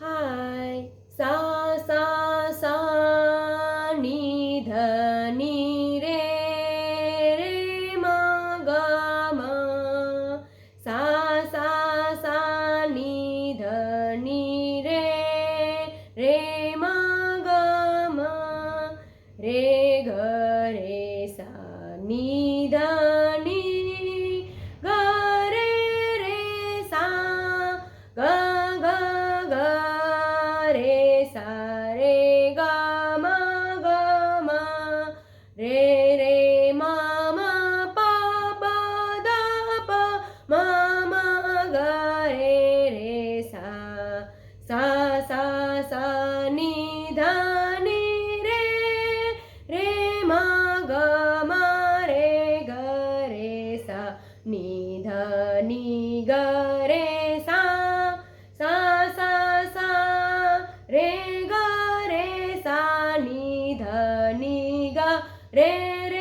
हाय सा सा सा नी ध नी रे रे मा गा मा सा सा सा नी ध नी रे रे मा गा मा रे ग रे सा नी ध नी ग रे रे सा ग ग ग रे सा रे गा मा रे रे मा मा पा पा दा पा मा मा ग रे सा सा सा सा नी ध नी रे रे मा ग मा रे ग रे सा नी ध नी ग रे सा सा सा सा रे ग रे सा नी ध नी ग रे रे